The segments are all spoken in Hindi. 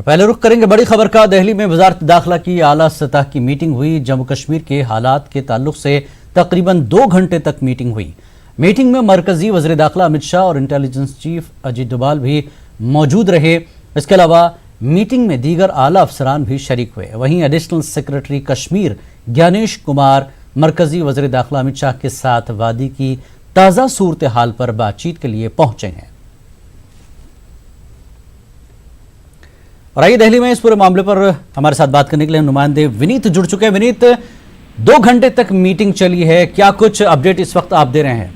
पहले रुख करेंगे बड़ी खबर का। दिल्ली में वजारत दाखिला की आला सतह की मीटिंग हुई। जम्मू कश्मीर के हालात के ताल्लुक से तकरीबन 2 घंटे तक मीटिंग हुई। मीटिंग में मरकजी वज़ीर दाखिला अमित शाह और इंटेलिजेंस चीफ अजीत डोभाल भी मौजूद रहे। इसके अलावा मीटिंग में दीगर आला अफसरान भी शरीक हुए। वहीं एडिशनल सेक्रेटरी कश्मीर ज्ञानेश कुमार मरकजी वज़ीर दाखिला अमित शाह के साथ वादी की ताज़ा सूरत हाल पर बातचीत के लिए पहुंचे हैं। और आइए दिल्ली में इस पूरे मामले पर हमारे साथ बात करने के लिए नुमाइंदे विनीत जुड़ चुके हैं। विनीत, 2 घंटे तक मीटिंग चली है, क्या कुछ अपडेट इस वक्त आप दे रहे हैं?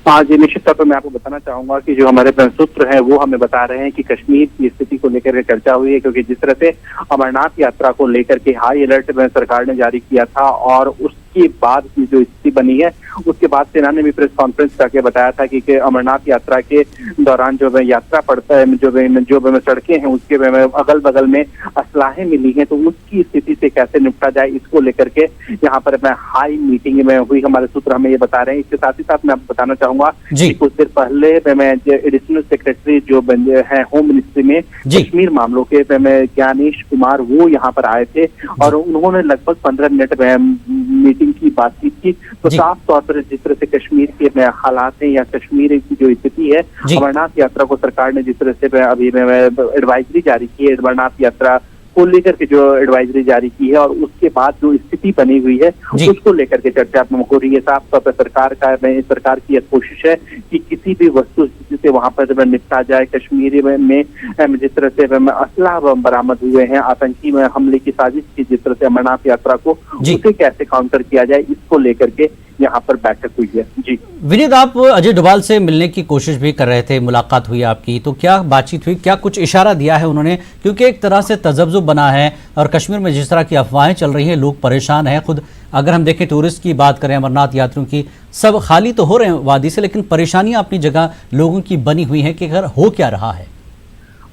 हाँ जी, निश्चित तौर पर मैं आपको बताना चाहूंगा कि जो हमारे सूत्र हैं वो हमें बता रहे हैं कि कश्मीर की स्थिति को लेकर चर्चा हुई है, क्योंकि जिस तरह से अमरनाथ यात्रा को लेकर के हाई अलर्ट में सरकार ने जारी किया था और उसके बाद की जो स्थिति बनी है उसके बाद सेना ने भी प्रेस कॉन्फ्रेंस करके बताया था कि अमरनाथ यात्रा के दौरान जो यात्रा पड़ता है, जो सड़कें हैं उसके अगल बगल में असलाहें मिली हैं, तो उसकी स्थिति से कैसे निपटा जाए इसको लेकर के यहाँ पर हाई मीटिंग में हुई। हमारे सूत्र हमें ये बता रहे हैं। इसके साथ ही साथ मैं आपको बताना चाहूंगा कि कुछ देर पहले मैं एडिशनल सेक्रेटरी जो है होम मिनिस्ट्री में कश्मीर मामलों के ज्ञानेश कुमार वो यहाँ पर आए थे और उन्होंने लगभग 15 मिनट मीटिंग की बातचीत की। तो साफ तौर पर जिस तरह से कश्मीर के हालात हैं या कश्मीर की जो स्थिति है, अमरनाथ यात्रा को सरकार ने जिस तरह से अभी एडवाइजरी जारी की है, अमरनाथ यात्रा को लेकर के जो एडवाइजरी जारी की है और उसके बाद जो स्थिति बनी हुई है उसको लेकर के चर्चा हो रही है। साफ तौर पर सरकार की यह कोशिश है कि किसी भी वस्तु से वहां पर निपटा जाए। कश्मीर में जिस तरह से असला बरामद हुए हैं, आतंकी हमले की साजिश की जिस तरह से अमरनाथ यात्रा को उसे कैसे काउंटर किया जाए इसको लेकर के यहाँ पर बैठक हुई है। जी विनीत, आप अजय डोभाल से मिलने की कोशिश भी कर रहे थे, मुलाकात हुई आपकी, तो क्या बातचीत हुई, क्या कुछ इशारा दिया है उन्होंने? क्योंकि एक तरह से तजब्जुब बना है और कश्मीर में जिस तरह की अफवाहें चल रही हैं, लोग परेशान हैं। खुद अगर हम देखें टूरिस्ट की बात करें, अमरनाथ यात्रियों की, सब खाली तो हो रहे हैं वादी से, लेकिन परेशानियां अपनी जगह लोगों की बनी हुई हैं कि अगर हो क्या रहा है।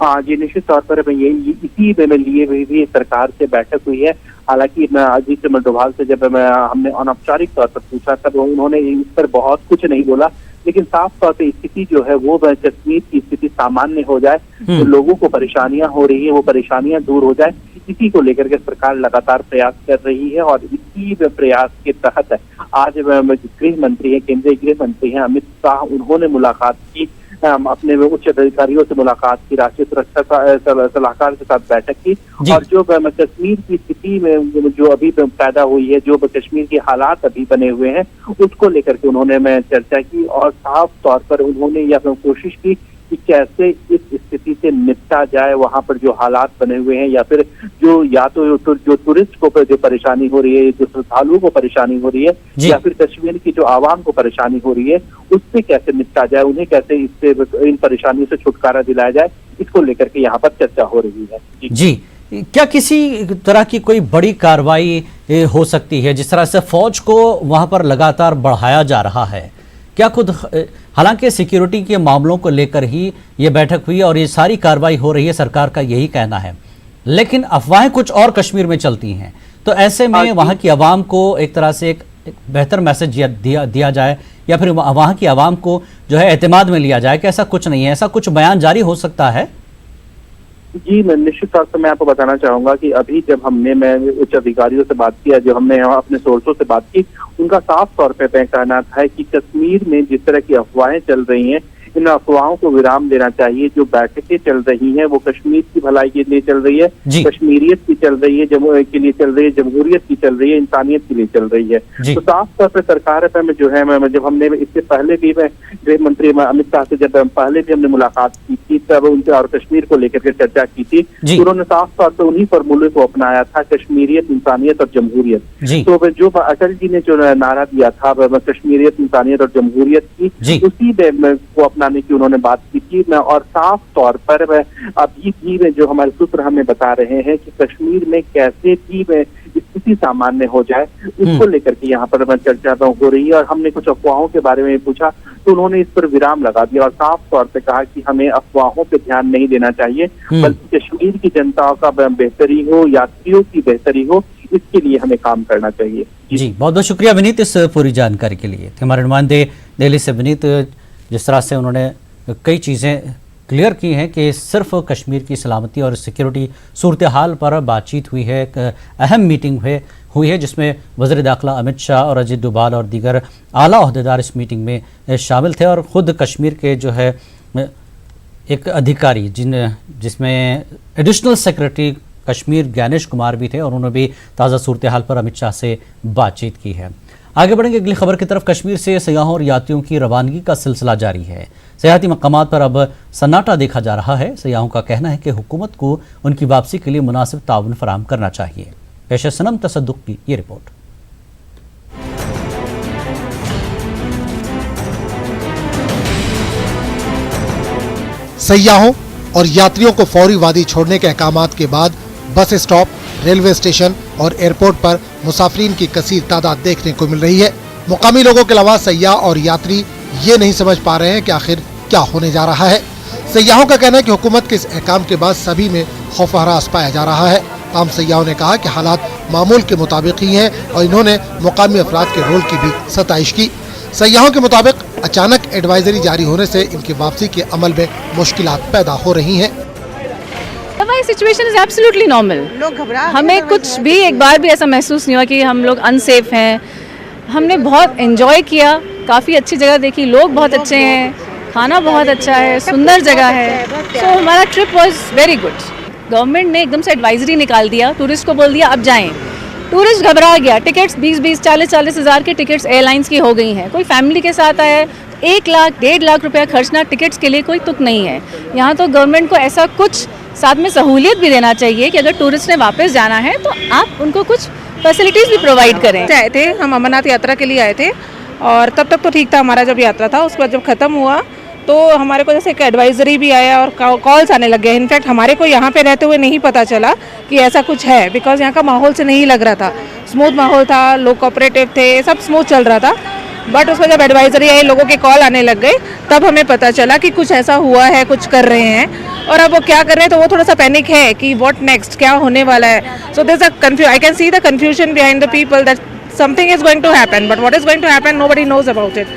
हाँ जी, निश्चित तौर पर इसी में लिए हुई भी सरकार से बैठक हुई है। हालांकि मैं अजीत डोभाल से जब हमने अनौपचारिक तौर पर पूछा तब उन्होंने इस पर बहुत कुछ नहीं बोला, लेकिन साफ तौर पे स्थिति जो है वो कश्मीर की स्थिति सामान्य हो जाए, जो लोगों को परेशानियां हो रही है वो परेशानियां दूर हो जाए, इसी को लेकर के सरकार लगातार प्रयास कर रही है। और इसी प्रयास के तहत आज गृह मंत्री है, केंद्रीय गृह मंत्री हैं अमित शाह, उन्होंने मुलाकात की, अपने उच्च अधिकारियों से मुलाकात की, राष्ट्रीय सुरक्षा सलाहकार के साथ बैठक की और जो कश्मीर की स्थिति में जो अभी पैदा हुई है, जो कश्मीर के हालात अभी बने हुए हैं उसको लेकर के उन्होंने चर्चा की और साफ तौर पर उन्होंने यह कोशिश की कि कैसे इस स्थिति से निपटा जाए। वहां पर जो हालात बने हुए हैं या फिर जो टूरिस्ट को जो परेशानी हो रही है, जो श्रद्धालुओं को परेशानी हो रही है या फिर कश्मीर की जो आवाम को परेशानी हो रही है उससे कैसे निपटा जाए, उन्हें कैसे इन परेशानियों से छुटकारा दिलाया जाए, इसको लेकर के यहाँ पर चर्चा हो रही है। जी, क्या किसी तरह की कोई बड़ी कार्रवाई हो सकती है? जिस तरह से फौज को वहां पर लगातार बढ़ाया जा रहा है, क्या खुद, हालांकि सिक्योरिटी के मामलों को लेकर ही ये बैठक हुई और ये सारी कार्रवाई हो रही है, सरकार का यही कहना है, लेकिन अफवाहें कुछ और कश्मीर में चलती हैं, तो ऐसे में वहां की आवाम को एक तरह से एक बेहतर मैसेज दिया जाए या फिर वहां की आवाम को जो है एतमाद में लिया जाए कि ऐसा कुछ नहीं है, ऐसा कुछ बयान जारी हो सकता है? जी, मैं निश्चित तौर से मैं आपको बताना चाहूंगा कि अभी जब मैं उच्च अधिकारियों से बात किया, जो हमने अपने सोर्सों से बात की, उनका साफ तौर पे कहना था कि कश्मीर में जिस तरह की अफवाहें चल रही हैं, इन अफवाहों को विराम देना चाहिए। जो बैठकें चल रही हैं वो कश्मीर की भलाई के लिए चल रही है, कश्मीरियत की चल रही है, के लिए चल रही है, जमहूरियत की चल रही है, इंसानियत के लिए चल रही है। तो साफ तौर पर सरकार जो है जब हमने इससे पहले भी गृह मंत्री अमित शाह से जब पहले भी हमने मुलाकात की थी तब उनसे और कश्मीर को लेकर के चर्चा की थी, तो उन्होंने साफ तौर पर उन्हीं फॉर्मूले को अपनाया था, कश्मीरियत, इंसानियत और जमहूरियत। तो जो अटल जी ने जो नारा दिया था कश्मीरियत, इंसानियत और जमहूरियत की, उसी को अपनाने की उन्होंने बात की थी। और साफ तौर पर अभी भी जो हमारे सूत्र हमें बता रहे हैं कि कश्मीर में कैसे भी स्थिति सामान्य हो जाए उसको लेकर के यहाँ पर चर्चा हो रही है। और हमने कुछ अफवाहों के बारे में पूछा तो उन्होंने इस पर विराम लगा दिया और साफ तौर पे कहा कि हमें अफवाहों पे ध्यान नहीं देना चाहिए, बल्कि कश्मीर की जनता का बेहतरी हो, यात्रियों की बेहतरी हो, इसके लिए हमें काम करना चाहिए। जी, बहुत बहुत शुक्रिया विनीत इस पूरी जानकारी के लिए। हमारे नुमाइंदे दिल्ली से विनीत, जिस तरह से उन्होंने कई चीज़ें क्लियर की हैं कि सिर्फ कश्मीर की सलामती और सिक्योरिटी सूरत हाल पर बातचीत हुई है। एक अहम मीटिंग हुई है जिसमें वज़ीर दाखिला अमित शाह और अजीत डोभाल और दीगर आला ओहदेदार इस मीटिंग में शामिल थे और ख़ुद कश्मीर के जो है एक अधिकारी जिसमें एडिशनल सेक्रेटरी कश्मीर ज्ञानेश कुमार भी थे और उन्होंने भी ताज़ा सूरत हाल पर अमित शाह से बातचीत की है। आगे बढ़ेंगे अगली खबर की तरफ। कश्मीर से सयाहों और यात्रियों की रवानगी का सिलसिला जारी है। सयाहती मकामात पर अब सन्नाटा देखा जा रहा है। सयाहों का कहना है कि हुकूमत को उनकी वापसी के लिए मुनासिब ताउन फराहम करना चाहिए। पेश है सनम तसद्दुक की ये रिपोर्ट। सयाहों और यात्रियों को फौरी वादी छोड़ने के अहकामात के बाद बस स्टॉप, रेलवे स्टेशन और एयरपोर्ट पर मुसाफिरीन की कसीर तादाद देखने को मिल रही है। मुकामी लोगों के अलावा सयाह और यात्री ये नहीं समझ पा रहे हैं कि आखिर क्या होने जा रहा है। सयाहों का कहना है कि हुकूमत के इस अहकाम के बाद सभी में खौफ हरास पाया जा रहा है। आम सयाहों ने कहा कि हालात मामूल के मुताबिक ही हैं और इन्होंने मुकामी अफराद के रोल की भी सताइश की। सयाहों के मुताबिक अचानक एडवाइजरी जारी होने से इनकी वापसी के अमल में मुश्किलात पैदा हो रही हैं। हमारी सिचुएशन इज एब्सोल्युटली नॉर्मल। लोग घबरा, हमें कुछ भी एक बार भी ऐसा महसूस नहीं हुआ कि हम लोग अनसेफ हैं। हमने बहुत एंजॉय किया, काफ़ी अच्छी जगह देखी, लोग बहुत अच्छे हैं, खाना बहुत अच्छा है, सुंदर जगह है। सो हमारा trip was very good. Government ने एकदम से एडवाइजरी निकाल दिया, टूरिस्ट को बोल दिया अब जाएं। टूरिस्ट घबरा गया। टिकट्स 20-20, 40-40 हज़ार के टिकट्स एयरलाइंस की हो गई हैं। कोई फैमिली के साथ आया है 1 लाख 1.5 लाख रुपया खर्चना टिकट्स के लिए कोई तुक नहीं है। यहाँ तो गवर्नमेंट को ऐसा कुछ साथ में सहूलियत भी देना चाहिए कि अगर टूरिस्ट ने वापस जाना है तो आप उनको कुछ फैसिलिटीज़ भी प्रोवाइड करें। आए थे हम अमरनाथ यात्रा के लिए आए थे और तब तक तो ठीक था हमारा जब यात्रा था। उसके बाद जब ख़त्म हुआ तो हमारे को जैसे एक एडवाइजरी भी आया और कॉल्स आने लग गए। इनफैक्ट हमारे को यहाँ पे रहते हुए नहीं पता चला कि ऐसा कुछ है, बिकॉज यहाँ का माहौल से नहीं लग रहा था। स्मूथ माहौल था, लोग कोऑपरेटिव थे, सब स्मूथ चल रहा था। बट उसमें जब एडवाइजरी आई, लोगों के कॉल आने लग गए, तब हमें पता चला कि कुछ ऐसा हुआ है, कुछ कर रहे हैं। और अब वो क्या कर रहे हैं तो वो थोड़ा सा पैनिक है कि व्हाट नेक्स्ट, क्या होने वाला है। So there is I can see the confusion behind the people that something is going to happen, but what is going to happen nobody knows about it.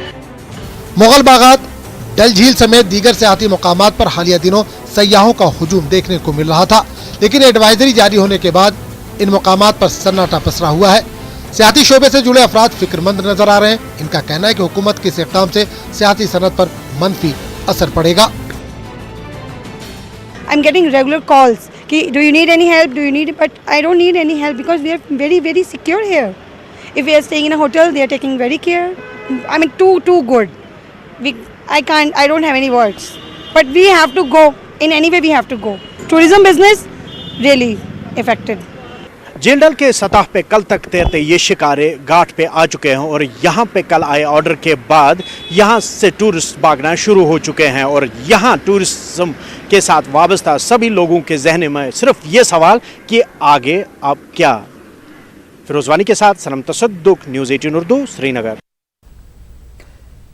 Mughal बागात, डल झील समेत दीगर सियाहती मकामात पर हालिया दिनों सयाहों का हुजूम देखने को मिल रहा था, लेकिन एडवाइजरी जारी होने के बाद इन मकामात पर सन्नाटा पसरा हुआ है। सियाहती शोबे से जुड़े अफराद फिक्रमंद नजर आ रहे हैं। इनका कहना है कि हुकूमत के इस इक़दाम से सियाहती सनत पर मनफी असर पड़ेगा। I'm getting regular calls कि do you need any help, do you need, but I don't need any help because we are very very secure here. If we are staying in a hotel, they are taking very care. I mean too good. I don't have any words. But we have to go. In any way we have to go. Tourism business really affected. जेल के सतह पे कल तक तैरते ये शिकारे घाट पे आ चुके हैं और यहाँ पे कल आए ऑर्डर के बाद यहाँ से टूरिस्ट भागना शुरू हो चुके हैं और यहाँ टूरिज्म के साथ वाबस्ता सभी लोगों के जहन में सिर्फ ये सवाल कि आगे अब क्या। फिरोजवानी के साथ सनम तसद्दुक, न्यूज़ 18 उर्दू, श्रीनगर।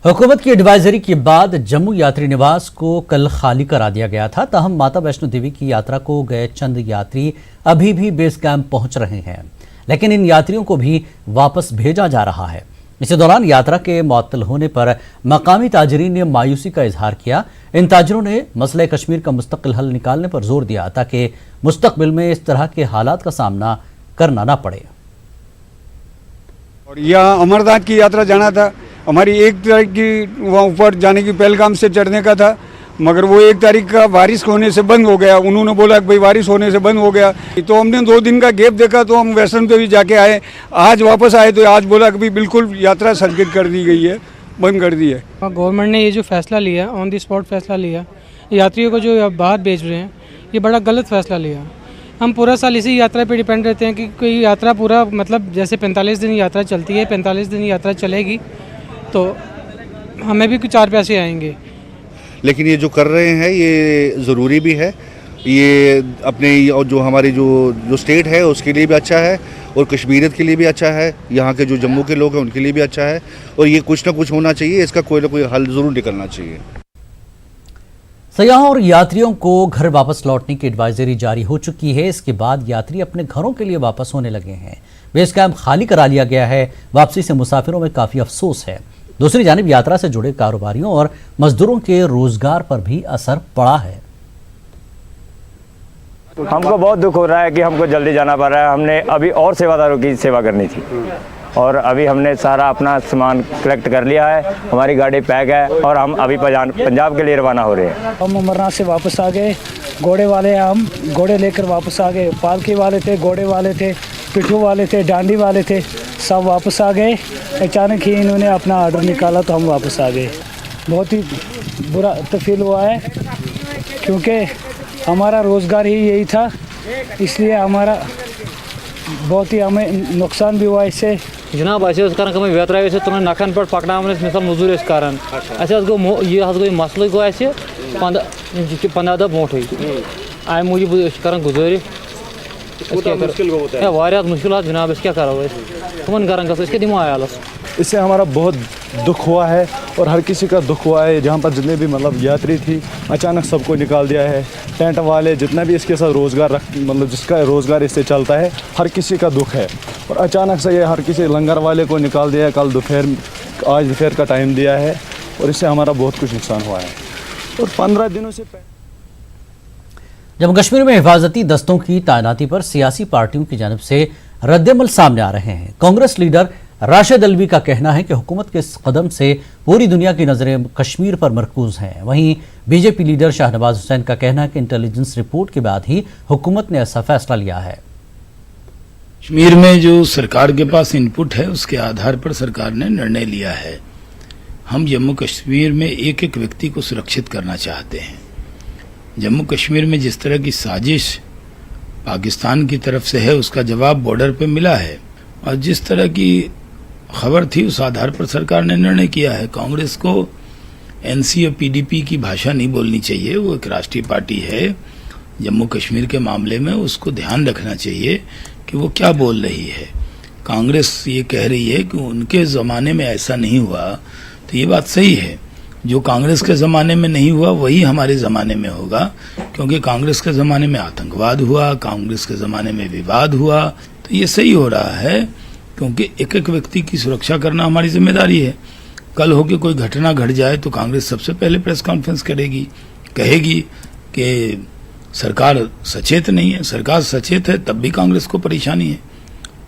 हुकूमत की एडवाइजरी के बाद जम्मू यात्री निवास को कल खाली करा दिया गया था। ताहम माता वैष्णो देवी की यात्रा को गए चंद यात्री अभी भी बेस कैंप पहुंच रहे हैं, लेकिन इन यात्रियों को भी वापस भेजा जा रहा है। इसी दौरान यात्रा के मुअत्तल होने पर मकामी ताजरीन ने मायूसी का इजहार किया। इन ताजरों ने मसले कश्मीर का मुस्तकिल हल निकालने पर जोर दिया ताकि मुस्तकबिल में इस तरह के हालात का सामना करना ना पड़े। और यह अमरनाथ की यात्रा जाना था, हमारी 1 तारीख की वहाँ ऊपर जाने की पहलगाम से चढ़ने का था, मगर वो 1 तारीख का बारिश होने से बंद हो गया। उन्होंने बोला कि भाई बारिश होने से बंद हो गया, तो हमने 2 दिन का गैप देखा तो हम वैष्णो देवी जाके आए। आज वापस आए तो आज बोला कि भाई बिल्कुल यात्रा स्थगित कर दी गई है, बंद कर दी है। गवर्नमेंट ने ये जो फैसला लिया, ऑन द स्पॉट फैसला लिया, यात्रियों को जो बाहर भेज रहे हैं, ये बड़ा गलत फैसला लिया। हम पूरा साल इसी यात्रा पे डिपेंड रहते हैं कि कोई यात्रा पूरा मतलब जैसे 45 दिन यात्रा चलती है, 45 दिन यात्रा चलेगी तो हमें भी कुछ 4 पैसे आएंगे। लेकिन ये जो कर रहे हैं ये ज़रूरी भी है, ये अपने और जो हमारी जो स्टेट है उसके लिए भी अच्छा है और कश्मीरियत के लिए भी अच्छा है, यहाँ के जो जम्मू के लोग हैं उनके लिए भी अच्छा है और ये कुछ ना कुछ होना चाहिए, इसका कोई ना कोई हल ज़रूर निकलना चाहिए। सयाहों और यात्रियों को घर वापस लौटने की एडवाइजरी जारी हो चुकी है। इसके बाद यात्री अपने घरों के लिए वापस होने लगे हैं। बेस कैंप खाली करा लिया गया है। वापसी से मुसाफिरों में काफ़ी अफसोस है। दूसरी जानिब यात्रा से जुड़े कारोबारियों और मजदूरों के रोजगार पर भी असर पड़ा है। हमको बहुत दुख हो रहा है कि हमको जल्दी जाना पड़ रहा है। हमने अभी और सेवादारों की सेवा करनी थी और अभी हमने सारा अपना सामान कलेक्ट कर लिया है, हमारी गाड़ी पैक है और हम अभी पंजाब के लिए रवाना हो रहे हैं। हम अमरनाथ से वापस आ गए, घोड़े वाले हम घोड़े लेकर वापस आ गए। पालकी वाले थे, घोड़े वाले थे, पिट्ठू वाले थे, डांडी वाले थे, सब वापस आ गए। अचानक ही इन्होंने अपना ऑर्डर निकाला तो हम वापस आ गए। बहुत ही बुरा तो फील हुआ है क्योंकि हमारा रोज़गार ही यही था, इसलिए हमारा बहुत ही हमें नुकसान भी हुआ इससे। जनाब अस कर वेतरा तुम नखन पे पकना मिसाल मजूर कर गो यह मसल गो 15 दह ब्रोट अमे मूजूब कर गुजारिश मुश्किल जनाब क्या करो तुम घर दिमो आयालस। इससे हमारा बहुत दुख हुआ है और हर किसी का दुख हुआ है। जहाँ पर जितने भी मतलब यात्री थी अचानक सबको निकाल दिया है। टेंट वाले जितना भी इसके साथ रोज़गार मतलब जिसका रोज़गार इससे चलता है, हर किसी का दुख है। और अचानक से ये हर किसी लंगर वाले को निकाल दिया है। आज दोपहर का टाइम दिया है और इससे हमारा बहुत कुछ नुकसान हुआ है। और 15 दिनों से जम्मू कश्मीर में हिफाजती दस्तों की तैनाती पर सियासी पार्टियों की जानिब से रद्देमल सामने आ रहे हैं। कांग्रेस लीडर राशिद अल्वी का कहना है कि हुकूमत के इस कदम से पूरी दुनिया की नजरें कश्मीर पर मरकूज हैं। वहीं बीजेपी लीडर शाहनवाज हुसैन का कहना है कि इंटेलिजेंस रिपोर्ट के बाद ही हुकूमत ने ऐसा फैसला लिया है। कश्मीर में जो सरकार के पास इनपुट है उसके आधार पर सरकार ने निर्णय लिया है। हम जम्मू कश्मीर में एक एक व्यक्ति को सुरक्षित करना चाहते हैं। जम्मू कश्मीर में जिस तरह की साजिश पाकिस्तान की तरफ से है उसका जवाब बॉर्डर पे मिला है और जिस तरह की खबर थी उस आधार पर सरकार ने निर्णय किया है। कांग्रेस को एनसी और पीडीपी की भाषा नहीं बोलनी चाहिए। वो एक राष्ट्रीय पार्टी है। जम्मू कश्मीर के मामले में उसको ध्यान रखना चाहिए कि वो क्या बोल रही है। कांग्रेस ये कह रही है कि उनके ज़माने में ऐसा नहीं हुआ, तो ये बात सही है। जो कांग्रेस के ज़माने में नहीं हुआ वही हमारे ज़माने में होगा, क्योंकि कांग्रेस के ज़माने में आतंकवाद हुआ, कांग्रेस के ज़माने में विवाद हुआ। तो ये सही हो रहा है क्योंकि एक एक व्यक्ति की सुरक्षा करना हमारी जिम्मेदारी है। कल हो के कोई घटना घट जाए तो कांग्रेस सबसे पहले प्रेस कॉन्फ्रेंस करेगी, कहेगी कि सरकार सचेत नहीं है। सरकार सचेत है तब भी कांग्रेस को परेशानी है।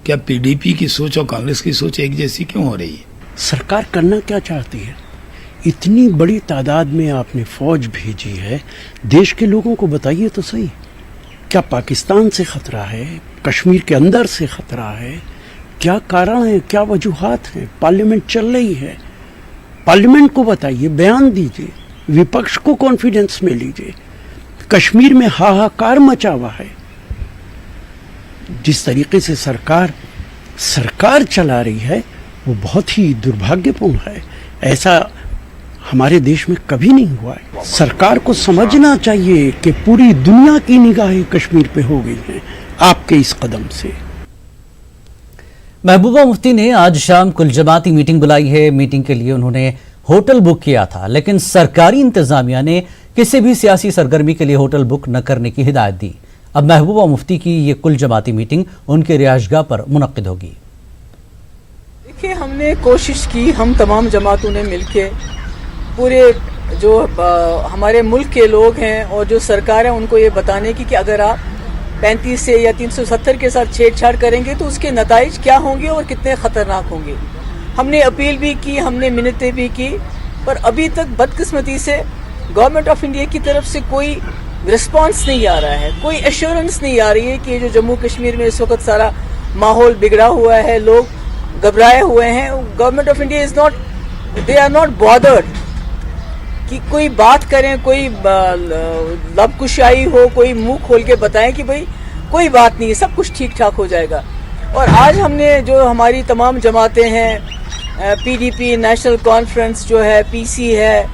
क्या पीडीपी की सोच और कांग्रेस की सोच एक जैसी क्यों हो रही है? सरकार करना क्या चाहती है? इतनी बड़ी तादाद में आपने फौज भेजी है, देश के लोगों को बताइए तो सही, क्या पाकिस्तान से खतरा है? कश्मीर के अंदर से खतरा है? क्या कारण है, क्या वजूहात हैं? पार्लियामेंट चल रही है, पार्लियामेंट को बताइए, बयान दीजिए, विपक्ष को कॉन्फिडेंस में लीजिए। कश्मीर में हाहाकार मचा हुआ है। जिस तरीके से सरकार चला रही है वो बहुत ही दुर्भाग्यपूर्ण है। ऐसा हमारे देश में कभी नहीं हुआ है। सरकार को समझना चाहिए कि पूरी दुनिया की निगाहें कश्मीर पे हो गई हैं आपके इस कदम से। महबूबा मुफ्ती ने आज शाम कुल जमाती मीटिंग बुलाई है। मीटिंग के लिए उन्होंने होटल बुक किया था, लेकिन सरकारी इंतजामिया ने किसी भी सियासी सरगर्मी के लिए होटल बुक न करने की हिदायत दी। अब महबूबा मुफ्ती की ये कुल जमाती मीटिंग उनके रिहायशगाह पर मुनक्किद होगी। देखिए, हमने कोशिश की, हम तमाम जमातों ने मिलके पूरे जो हमारे मुल्क के लोग हैं और जो सरकार है उनको ये बताने की कि अगर आप 35 से या 370 के साथ छेड़छाड़ करेंगे तो उसके नताइज क्या होंगे और कितने ख़तरनाक होंगे। हमने अपील भी की, हमने मिन्नतें भी की, पर अभी तक बदकिस्मती से गवर्नमेंट ऑफ इंडिया की तरफ से कोई रिस्पांस नहीं आ रहा है, कोई एश्योरेंस नहीं आ रही है कि जो जम्मू कश्मीर में इस वक्त सारा माहौल बिगड़ा हुआ है, लोग घबराए हुए हैं। Government of India they are not bothered कि कोई बात करें, कोई लबकुशाई हो, कोई मुंह खोल के बताएं कि भाई कोई बात नहीं, सब कुछ ठीक ठाक हो जाएगा। और आज हमने जो हमारी तमाम जमातें हैं, पीडीपी, नेशनल कॉन्फ्रेंस जो है, पीसी है,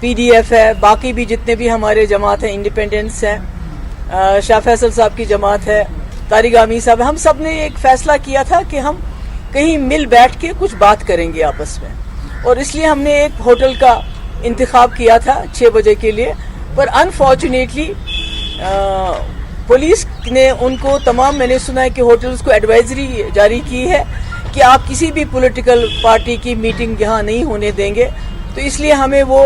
पीडीएफ है, बाकी भी जितने भी हमारे जमात हैं, इंडिपेंडेंस हैं, शाह फैसल साहब की जमात है, तारिक आमी साहब, हम सब ने एक फैसला किया था कि हम कहीं मिल बैठ के कुछ बात करेंगे आपस में। और इसलिए हमने एक होटल का इंतखाब किया था 6 बजे के लिए, पर अनफॉर्चुनेटली पुलिस ने उनको तमाम, मैंने सुना है कि होटल्स को एडवाइजरी जारी की है कि आप किसी भी पॉलिटिकल पार्टी की मीटिंग यहाँ नहीं होने देंगे, तो इसलिए हमें वो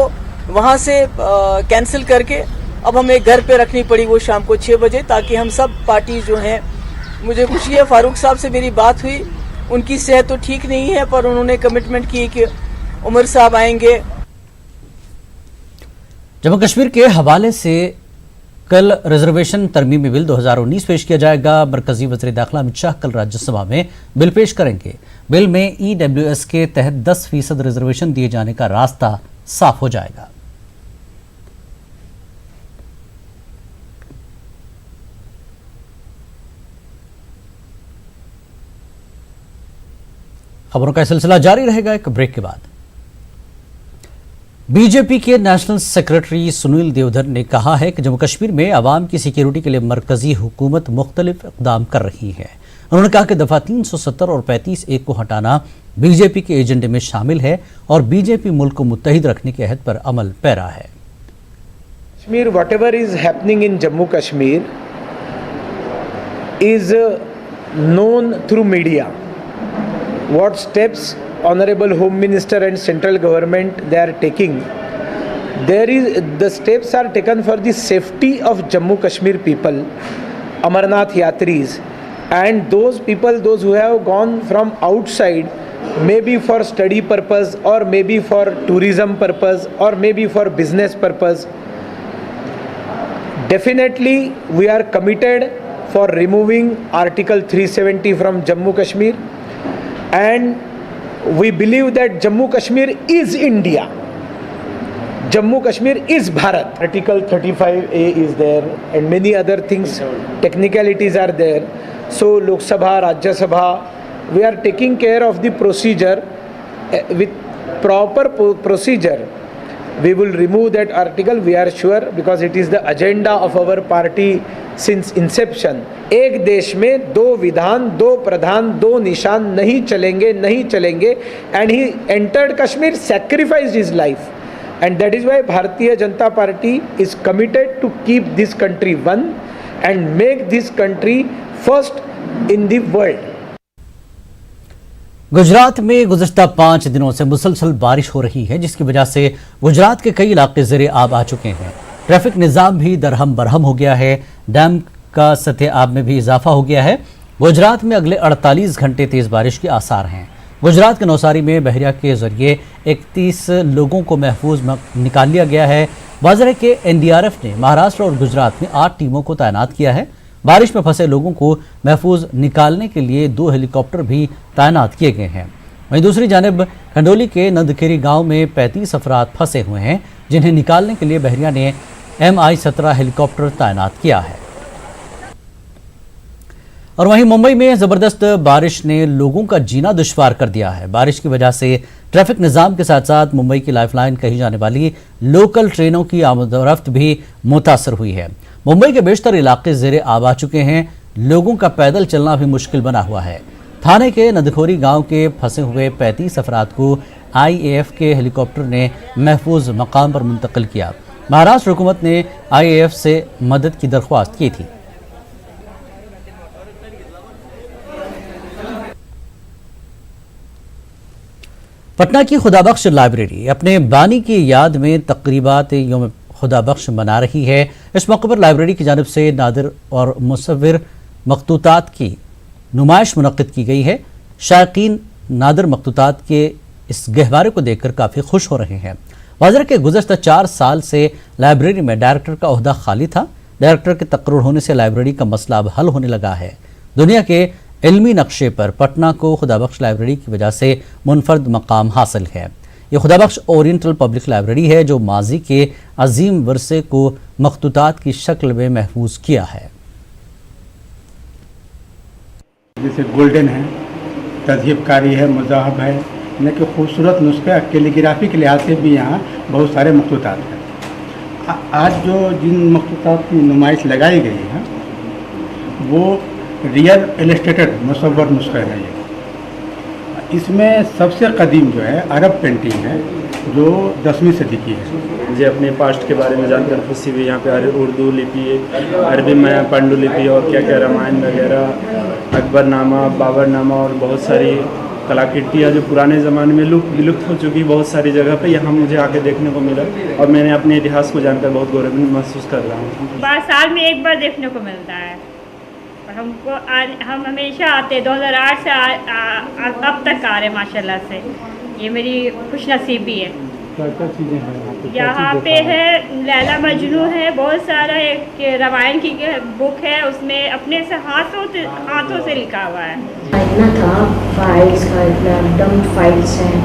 वहाँ से कैंसिल करके अब हमें घर पे रखनी पड़ी वो शाम को 6 बजे, ताकि हम सब पार्टी जो हैं, मुझे खुशी है फारूक साहब से मेरी बात हुई, उनकी सेहत तो ठीक नहीं है पर उन्होंने कमिटमेंट की कि उमर साहब आएंगे। जम्मू कश्मीर के हवाले से कल रिजर्वेशन तरमीमी बिल 2019 पेश किया जाएगा। मरकजी वज़ीर दाखिला अमित शाह कल राज्यसभा में बिल पेश करेंगे। बिल में EWS के तहत 10% रिजर्वेशन दिए जाने का रास्ता साफ हो जाएगा। खबरों का सिलसिला जारी रहेगा एक ब्रेक के बाद। बीजेपी के नेशनल सेक्रेटरी सुनील देवधर ने कहा है कि जम्मू कश्मीर में आवाम की सिक्योरिटी के लिए मरकजी हुकूमत मुख्तलिफ इक़दाम कर रही है। उन्होंने कहा कि दफा 370 और 35(1) को हटाना बीजेपी के एजेंडे में शामिल है और बीजेपी मुल्क को मुत्तहिद रखने के अहद पर अमल पैरा है। Kashmir, whatever is happening in Jammu Kashmir is known through media. What steps Honorable Home Minister and central government they are taking, the steps are taken for the safety of Jammu Kashmir people, Amarnath Yatris, and those people, those who have gone from outside, maybe for study purpose or maybe for tourism purpose or maybe for business purpose. Definitely we are committed for removing Article 370 from Jammu Kashmir, and we believe that Jammu Kashmir is India. Jammu Kashmir is Bharat. Article 35A is there and many other things, technicalities are there. So Lok Sabha, Rajya Sabha, we are taking care of the procedure with proper procedure. We will remove that article, we are sure, because it is the agenda of our party since inception. एक देश में 2 विधान, 2 प्रधान, 2 निशान नहीं चलेंगे and he entered Kashmir, sacrificed his life, and that is why Bharatiya Janata Party is committed to keep this country one and make this country first in the world. Gujarat में गुज़श्ता 5 दिनों से मुसलसल बारिश हो रही है, जिसकी वजह से गुजरात के कई इलाके ज़ेरे आब आ चुके हैं। ट्रैफिक निज़ाम भी दरहम बरहम हो गया है। डैम का सतह आब में भी इजाफा हो गया है। गुजरात में अगले 48 घंटे तेज़ बारिश के आसार हैं। गुजरात के नौसारी में बहरिया के जरिए 31 लोगों को महफूज निकाल लिया गया है। वाज़ह है कि NDRF ने महाराष्ट्र और गुजरात में 8 टीमों को तैनात किया है। बारिश में फंसे लोगों को महफूज निकालने के लिए 2 हेलीकॉप्टर भी तैनात किए गए हैं। वहीं दूसरी जानिब खंडोली के नंदखेरी गांव में 35 अफराद फंसे हुए हैं, जिन्हें निकालने के लिए बहरिया ने MI-17 हेलीकॉप्टर तैनात किया है। और वहीं मुंबई में ज़बरदस्त बारिश ने लोगों का जीना दुश्वार कर दिया है। बारिश की वजह से ट्रैफिक निज़ाम के साथ साथ मुंबई की लाइफलाइन कही जाने वाली लोकल ट्रेनों की आमदोरफ्त भी मुतासर हुई है। मुंबई के बेशतर इलाके ज़ेरे आब आ चुके हैं। लोगों का पैदल चलना भी मुश्किल बना हुआ है। थाने के नदखोरी गांव के फंसे हुए 35 अफराद को IAF के हेलीकॉप्टर ने महफूज मकाम पर मुंतकिल किया। महाराष्ट्र हुकूमत ने IAF से मदद की दरख्वास्त की थी। पटना की खुदाबख्श लाइब्रेरी अपने बानी की याद में तकरीबात यौम खुदाबख्श मना रही है। इस मौके पर लाइब्रेरी की जानिब से नादिर और मुसव्विर मखतूतात की नुमाइश मुनक्किद की गई है। शायकीन नादिर मखतूतात के इस गहवारे को देखकर काफ़ी खुश हो रहे हैं। वाज़ह के गुज़श्ता 4 साल से लाइब्रेरी में डायरेक्टर का ओहदा खाली था। डायरेक्टर के तकर्रुर होने से लाइब्रेरी का मसला अब हल होने लगा है। दुनिया के इल्मी नक्शे पर पटना को खुदाबख्श लाइब्रेरी की वजह से मुनफरद मकाम हासिल है। ये खुदाबख्श ओरिएंटल पब्लिक लाइब्रेरी है जो माजी के अजीम वरसे को मखतूतात की शक्ल में महफूज किया है। जैसे गोल्डन है, तज़हीबकारी है, मुज़ाहब है, यानी कि खूबसूरत नुस्खे कैलीग्राफी के लिहाज से भी यहाँ बहुत सारे मखतूतात हैं। आज जो जिन मखतूतात की नुमाइश लगाई गई है वो रियल इलस्ट्रेटेड मुसव्वर नुस्खे हैं। इसमें सबसे कदीम जो है अरब पेंटिंग है जो 10वीं सदी की है। मुझे अपने पास्ट के बारे में जानकर खुशी हुई। यहाँ पे उर्दू लिपि, अरबी में पांडुलिपि और क्या क्या रामायण वगैरह, अकबरनामा, बाबरनामा और बहुत सारी कलाकृतियाँ जो पुराने ज़माने में विलुप्त हो चुकी बहुत सारी जगह पे यहाँ मुझे आके देखने को मिला और मैंने अपने इतिहास को जानकर बहुत गौरवान्वित महसूस कर रहा हूँ। साल में एक बार देखने को मिलता है और हम हमेशा आते 2008 से अब तक आ रहे माशाल्लाह से। ये मेरी खुशनसीबी है। क्या चीज़ें हैं यहाँ पे है लैला मजनू है, बहुत सारा एक रामायण की बुक है, उसमें अपने से हाथों से लिखा हुआ है। इतना था फाइल्स का, इतना डम्प फाइल्स हैं,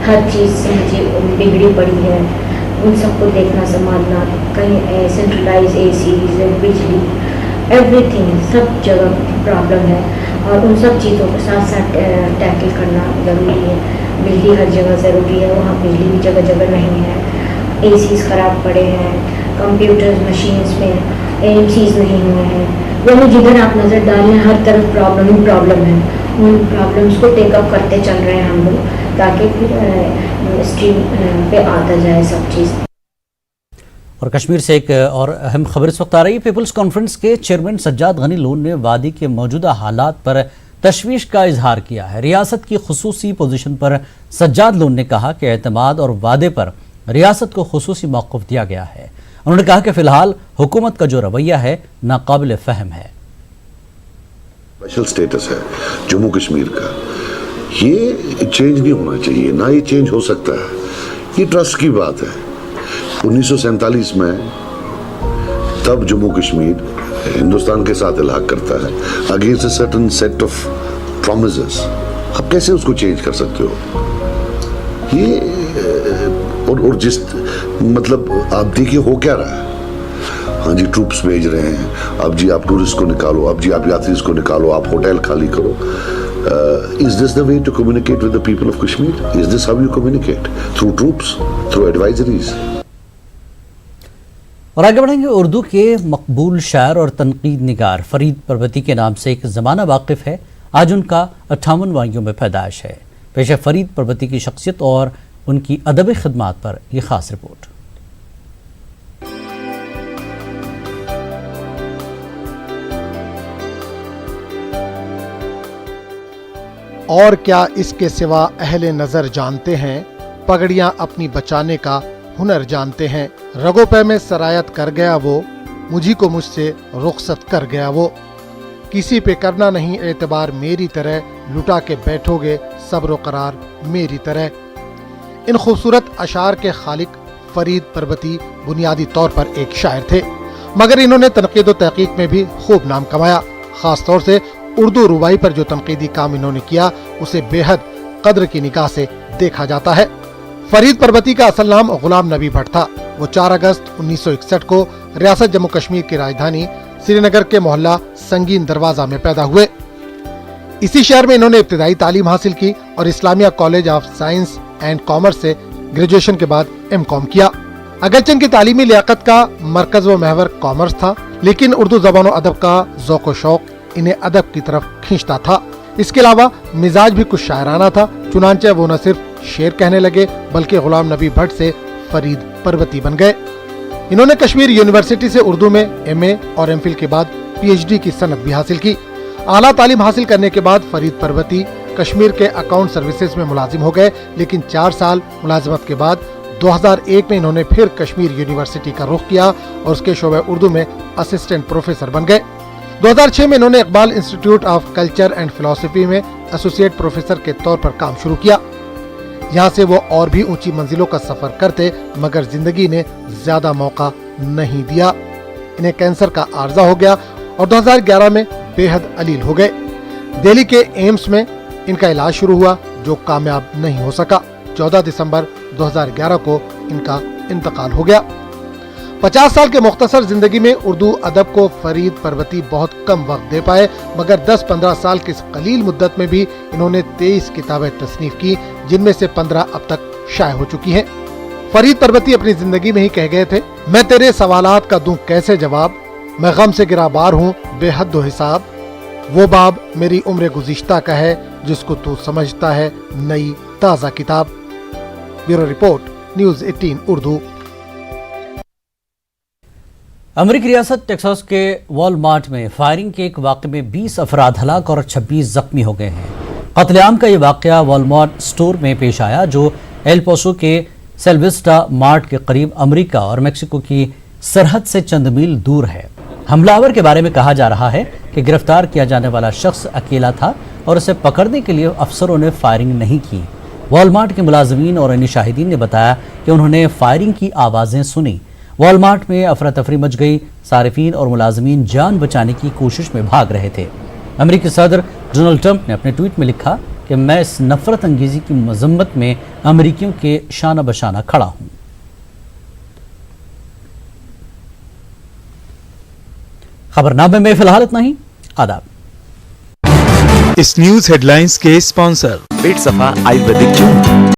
हर चीज़ से मुझे बिगड़ी पड़ी है। उन सबको देखना संभालना, कहीं सेंट्रलाइज एसीज, बिजली, एवरीथिंग, सब जगह प्रॉब्लम है और उन सब चीज़ों के साथ साथ टैकल करना ज़रूरी है। बिजली हर जगह ज़रूरी है, वहाँ बिजली भी जगह जगह नहीं है। एसीज ख़राब पड़े हैं, कंप्यूटर्स मशीन्स में एएमसीज नहीं हुए हैं। यानी जिधर आप नज़र डालें हर तरफ प्रॉब्लम ही प्रॉब्लम है। उन प्रॉब्लम्स को टेकअप करते चल रहे हैं हम लोग, ताकि फिर स्ट्रीम पे आता जाए सब चीज़। और कश्मीर से एक और अहम खबर इस वक्त आ रही है। पीपल्स कॉन्फ्रेंस के चेयरमैन सज्जाद गनी लोन ने वादी के मौजूदा हालात पर तशवीश का इजहार किया है। रियासत की खुसूसी पोजीशन पर सज्जाद लोन ने कहा कि एतमाद और वादे पर रियासत को खुसूसी मौक़िफ़ दिया गया है। उन्होंने कहा कि फिलहाल हुकूमत का जो रवैया है नाकाबिल फ़हम है। स्पेशल स्टेटस है जम्मू कश्मीर का, ये चेंज नहीं होना चाहिए, ना ये चेंज हो सकता है। ये ट्रस्ट की बात है। 1947 में तब जम्मू कश्मीर हिंदुस्तान के साथ इलाक़ करता है against a certain set of promises. आप कैसे उसको चेंज कर सकते हो? ये और जिस मतलब आप देखिए हो क्या रहा है। हाँ जी, ट्रूप्स भेज रहे हैं, अब जी आप टूरिस्ट को निकालो, अब जी आप यात्री को निकालो, आप होटल खाली करो। Is this the way to communicate with the people of Kashmir? Is this how you communicate? Through troops, through advisories? और आगे बढ़ेंगे। उर्दू के मकबूल शायर और तनकीद निगार फरीद परवती के नाम से एक ज़माना वाकिफ़ है। आज उनका 58वां में पैदाइश है। पेश है फरीद परवती की शख्सियत और उनकी अदबी खिदमात पर यह ख़ास रिपोर्ट। और क्या इसके सिवा अहले नजर जानते हैं, पगड़ियां अपनी बचाने का हुनर जानते हैं। रगो पे में सरायत कर गया वो, मुझी को मुझसे रुखसत कर गया वो। किसी पे करना नहीं एतबार मेरी तरह, लुटा के बैठोगे सब्र करार मेरी तरह। इन खूबसूरत अशार के खालिक फरीद परवती बुनियादी तौर पर एक शायर थे, मगर इन्होंने तनकीद व तहकीक में भी खूब नाम कमाया। खास तौर से उर्दू रुबाई पर जो तनकीदी काम इन्होंने किया उसे बेहद कद्र की निगाह से देखा जाता है। फरीद परवती का असल नाम गुलाम नबी भट्ट था। वो 4 अगस्त 1961 को रियासत जम्मू कश्मीर की राजधानी श्रीनगर के मोहल्ला संगीन दरवाजा में पैदा हुए। इसी शहर में इन्होंने इब्तिदाई तालीम हासिल की और Islamia college of science and commerce से ग्रेजुएशन के बाद M.Com किया। अगरचे इनकी तालीमी लियाकत का मरकज व महवर कॉमर्स था, लेकिन उर्दू ज़बान व अदब का ज़ौक़ व शौक़ इन्हें अदब की तरफ खींचता था। इसके अलावा मिजाज भी कुछ शायराना था, चुनांचे वो न सिर्फ शेर कहने लगे बल्कि गुलाम नबी भट्ट से फरीद परवती बन गए। इन्होंने कश्मीर यूनिवर्सिटी से उर्दू में MA और MPhil के बाद PhD की सनद भी हासिल की। आला तालीम हासिल करने के बाद फरीद परवती कश्मीर के अकाउंट सर्विसेज में मुलाजिम हो गए, लेकिन 4 साल मुलाजमत के बाद 2001 में इन्होंने फिर कश्मीर यूनिवर्सिटी का रुख किया और उसके शोबे उर्दू में असिस्टेंट प्रोफेसर बन गए। 2006 में इन्होंने Iqbal institute of culture and philosophy में एसोसिएट प्रोफेसर के तौर पर काम शुरू किया। यहाँ से वो और भी ऊंची मंजिलों का सफर करते, मगर जिंदगी ने ज्यादा मौका नहीं दिया। इन्हें कैंसर का आर्जा हो गया और 2011 में बेहद अलील हो गए। दिल्ली के एम्स में इनका इलाज शुरू हुआ जो कामयाब नहीं हो सका। 14 दिसंबर 2011 को इनका इंतकाल हो गया। 50 साल के मुख्तसर जिंदगी में उर्दू अदब को फरीद परवती बहुत कम वक्त दे पाए, मगर 10-15 साल की इस कलील मुद्दत में भी इन्होंने 23 किताबें तसनीफ की, जिनमें से 15 अब तक शाये हो चुकी हैं। फरीद परवती अपनी जिंदगी में ही कह गए थे, मैं तेरे सवालात का दूं कैसे जवाब, मैं गम से गिराबार हूँ बेहद दो हिसाब, वो बाब मेरी उम्र गुज़िश्ता का है जिसको तू समझता है नई ताज़ा किताब। Bureau report, news 18 Urdu. अमेरिकी रियासत टेक्सास के वॉलमार्ट में फायरिंग के एक वाक़े में 20 अफराद हलाक और 26 जख्मी हो गए हैं। कत्लेआम का ये वाकया वॉलमार्ट स्टोर में पेश आया जो एल पोसो के सेल्विस्टा मार्ट के करीब अमेरिका और मेक्सिको की सरहद से चंद मील दूर है। हमलावर के बारे में कहा जा रहा है कि गिरफ्तार किया जाने वाला शख्स अकेला था और उसे पकड़ने के लिए अफसरों ने फायरिंग नहीं की। वॉलमार्ट के मुलाजमीन और अन्य शाहिदीन ने बताया कि उन्होंने फायरिंग की आवाज़ें सुनी। वॉलमार्ट में अफरा तफरी मच गई। सारिफीन और मुलाजमीन जान बचाने की कोशिश में भाग रहे थे। अमेरिकी सदर डोनाल्ड ट्रंप ने अपने ट्वीट में लिखा कि मैं इस नफरत अंगेजी की मजम्मत में अमेरिकियों के शाना बशाना खड़ा हूं। खबरनामे में फिलहाल इतना ही। आदाब। इस न्यूज हेडलाइंस के स्पॉन्सर पेट सफा आयुर्वेदिक जून।